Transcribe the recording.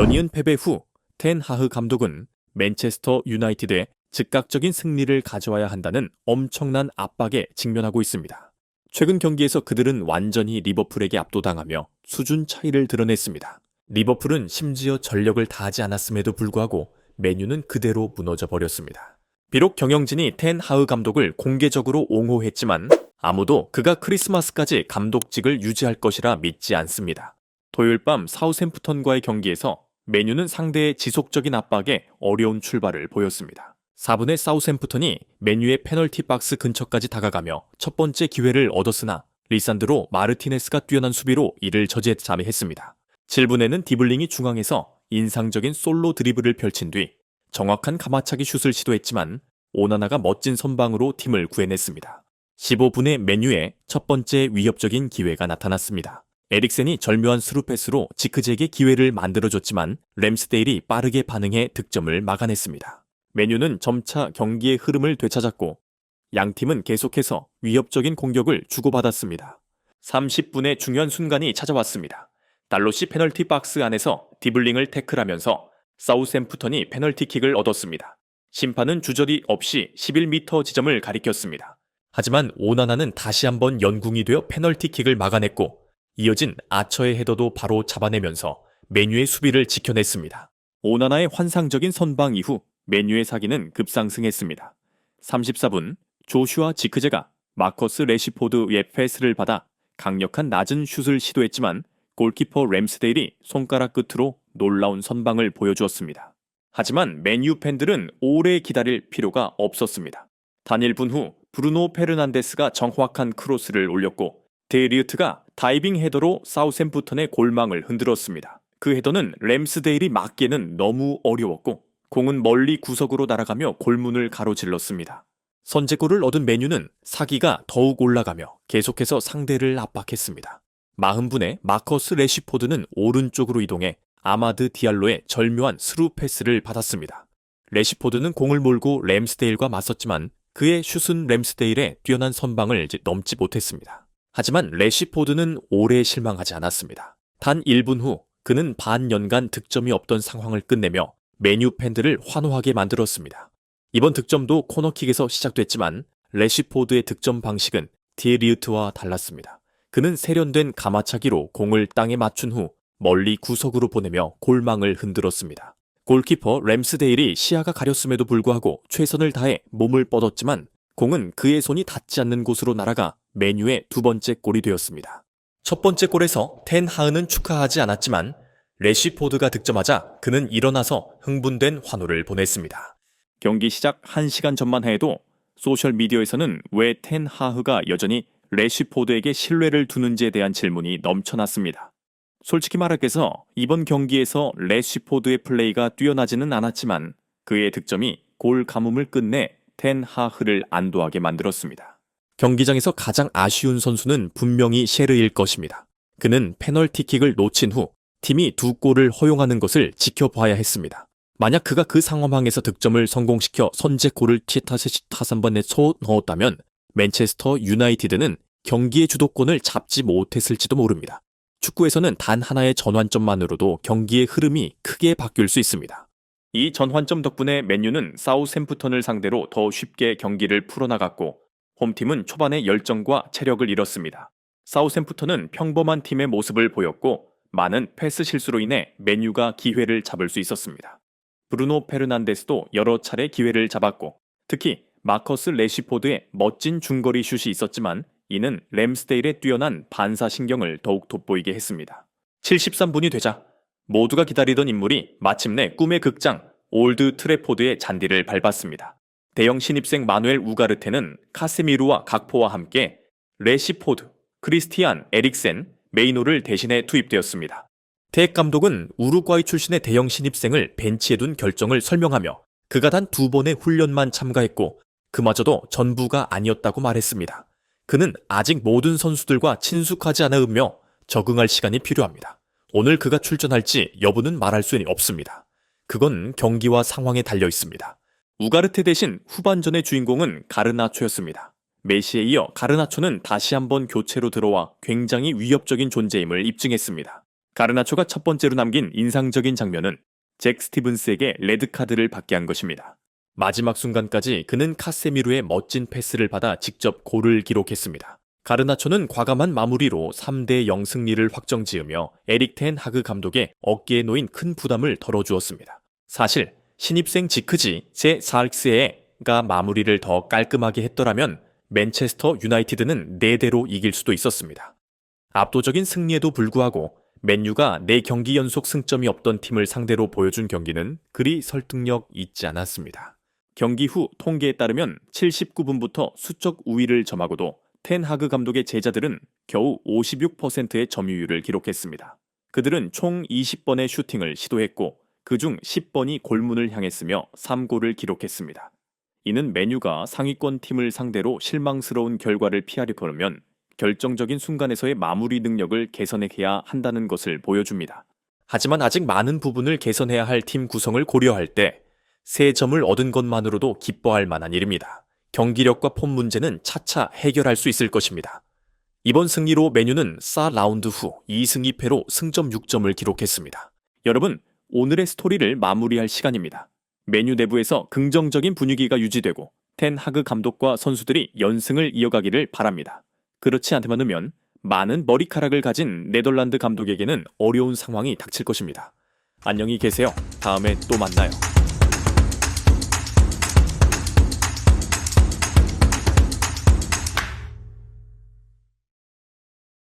연이은 패배 후 텐 하흐 감독은 맨체스터 유나이티드에 즉각적인 승리를 가져와야 한다는 엄청난 압박에 직면하고 있습니다. 최근 경기에서 그들은 완전히 리버풀에게 압도당하며 수준 차이를 드러냈습니다. 리버풀은 심지어 전력을 다하지 않았음에도 불구하고 맨유는 그대로 무너져 버렸습니다. 비록 경영진이 텐 하흐 감독을 공개적으로 옹호했지만 아무도 그가 크리스마스까지 감독직을 유지할 것이라 믿지 않습니다. 토요일 밤 사우샘프턴과의 경기에서 맨유는 상대의 지속적인 압박에 어려운 출발을 보였습니다. 4분의 사우샘프턴이 맨유의 페널티 박스 근처까지 다가가며 첫 번째 기회를 얻었으나 리산드로 마르티네스가 뛰어난 수비로 이를 저지했습니다. 7분에는 디블링이 중앙에서 인상적인 솔로 드리블을 펼친 뒤 정확한 가마차기 슛을 시도했지만 오나나가 멋진 선방으로 팀을 구해냈습니다. 15분에 맨유의 첫 번째 위협적인 기회가 나타났습니다. 에릭센이 절묘한 스루 패스로 지크제에게 기회를 만들어줬지만 램스데일이 빠르게 반응해 득점을 막아냈습니다. 맨유는 점차 경기의 흐름을 되찾았고 양팀은 계속해서 위협적인 공격을 주고받았습니다. 30분의 중요한 순간이 찾아왔습니다. 달롯이 페널티 박스 안에서 디블링을 태클하면서 사우샘프턴이 페널티킥을 얻었습니다. 심판은 주저리 없이 11m 지점을 가리켰습니다. 하지만 오나나는 다시 한번 연궁이 되어 페널티킥을 막아냈고 이어진 아처의 헤더도 바로 잡아내면서 맨유의 수비를 지켜냈습니다. 오나나의 환상적인 선방 이후 맨유의 사기는 급상승했습니다. 34분 조슈아 지크제가 마커스 레시포드의 패스를 받아 강력한 낮은 슛을 시도했지만 골키퍼 램스데일이 손가락 끝으로 놀라운 선방을 보여주었습니다. 하지만 맨유 팬들은 오래 기다릴 필요가 없었습니다. 단 1분 후 브루노 페르난데스가 정확한 크로스를 올렸고 데리우트가 다이빙 헤더로 사우샘프턴의 골망을 흔들었습니다. 그 헤더는 램스데일이 막기에는 너무 어려웠고 공은 멀리 구석으로 날아가며 골문을 가로질렀습니다. 선제골을 얻은 맨유는 사기가 더욱 올라가며 계속해서 상대를 압박했습니다. 40분에 마커스 레시포드는 오른쪽으로 이동해 아마드 디알로의 절묘한 스루 패스를 받았습니다. 레시포드는 공을 몰고 램스데일과 맞섰지만 그의 슛은 램스데일의 뛰어난 선방을 넘지 못했습니다. 하지만 레시포드는 오래 실망하지 않았습니다. 단 1분 후 그는 반년간 득점이 없던 상황을 끝내며 맨유 팬들을 환호하게 만들었습니다. 이번 득점도 코너킥에서 시작됐지만 레시포드의 득점 방식은 디에리우트와 달랐습니다. 그는 세련된 가마차기로 공을 땅에 맞춘 후 멀리 구석으로 보내며 골망을 흔들었습니다. 골키퍼 램스데일이 시야가 가렸음에도 불구하고 최선을 다해 몸을 뻗었지만 공은 그의 손이 닿지 않는 곳으로 날아가 맨유의 두 번째 골이 되었습니다. 첫 번째 골에서 텐 하흐는 축하하지 않았지만 레시포드가 득점하자 그는 일어나서 흥분된 환호를 보냈습니다. 경기 시작 1시간 전만 해도 소셜미디어에서는 왜 텐 하흐가 여전히 레시포드에게 신뢰를 두는지에 대한 질문이 넘쳐났습니다. 솔직히 말해서 이번 경기에서 레시포드의 플레이가 뛰어나지는 않았지만 그의 득점이 골 가뭄을 끝내 텐 하흐를 안도하게 만들었습니다. 경기장에서 가장 아쉬운 선수는 분명히 셰르일 것입니다. 그는 페널티킥을 놓친 후 팀이 두 골을 허용하는 것을 지켜봐야 했습니다. 만약 그가 그 상황에서 득점을 성공시켜 선제골을 타산번에 넣었다면 맨체스터 유나이티드는 경기의 주도권을 잡지 못했을지도 모릅니다. 축구에서는 단 하나의 전환점만으로도 경기의 흐름이 크게 바뀔 수 있습니다. 이 전환점 덕분에 맨유는 사우샘프턴을 상대로 더 쉽게 경기를 풀어나갔고 홈팀은 초반에 열정과 체력을 잃었습니다. 사우샘프턴은 평범한 팀의 모습을 보였고 많은 패스 실수로 인해 맨유가 기회를 잡을 수 있었습니다. 브루노 페르난데스도 여러 차례 기회를 잡았고 특히 마커스 레시포드의 멋진 중거리 슛이 있었지만 이는 램스데일의 뛰어난 반사신경을 더욱 돋보이게 했습니다. 73분이 되자 모두가 기다리던 인물이 마침내 꿈의 극장 올드 트래포드의 잔디를 밟았습니다. 대형 신입생 마누엘 우가르테는 카세미루와 각포와 함께 레시포드, 크리스티안 에릭센, 메이노를 대신해 투입되었습니다. 텍 감독은 우루과이 출신의 대형 신입생을 벤치에 둔 결정을 설명하며 그가 단 2번의 훈련만 참가했고 그마저도 전부가 아니었다고 말했습니다. 그는 아직 모든 선수들과 친숙하지 않으며 적응할 시간이 필요합니다. 오늘 그가 출전할지 여부는 말할 수 없습니다. 그건 경기와 상황에 달려 있습니다. 우가르테 대신 후반전의 주인공은 가르나초였습니다. 메시에 이어 가르나초는 다시 한번 교체로 들어와 굉장히 위협적인 존재임을 입증했습니다. 가르나초가 첫 번째로 남긴 인상적인 장면은 잭 스티븐스에게 레드카드를 받게 한 것입니다. 마지막 순간까지 그는 카세미루의 멋진 패스를 받아 직접 골을 기록했습니다. 가르나초는 과감한 마무리로 3대0 승리를 확정지으며 에릭 텐 하그 감독의 어깨에 놓인 큰 부담을 덜어주었습니다. 사실 신입생 지크지 제 사르크스에가 마무리를 더 깔끔하게 했더라면 맨체스터 유나이티드는 4대로 이길 수도 있었습니다. 압도적인 승리에도 불구하고 맨유가 4경기 연속 승점이 없던 팀을 상대로 보여준 경기는 그리 설득력 있지 않았습니다. 경기 후 통계에 따르면 79분부터 수적 우위를 점하고도 텐 하그 감독의 제자들은 겨우 56%의 점유율을 기록했습니다. 그들은 총 20번의 슈팅을 시도했고 그중 10번이 골문을 향했으며 3골을 기록했습니다. 이는 맨유가 상위권 팀을 상대로 실망스러운 결과를 피하려면 결정적인 순간에서의 마무리 능력을 개선해야 한다는 것을 보여줍니다. 하지만 아직 많은 부분을 개선해야 할 팀 구성을 고려할 때 3점을 얻은 것만으로도 기뻐할 만한 일입니다. 경기력과 폼 문제는 차차 해결할 수 있을 것입니다. 이번 승리로 맨유는 4라운드 후 2승 2패로 승점 6점을 기록했습니다. 여러분, 오늘의 스토리를 마무리할 시간입니다. 맨유 내부에서 긍정적인 분위기가 유지되고 텐 하그 감독과 선수들이 연승을 이어가기를 바랍니다. 그렇지 않으면 많은 머리카락을 가진 네덜란드 감독에게는 어려운 상황이 닥칠 것입니다. 안녕히 계세요. 다음에 또 만나요.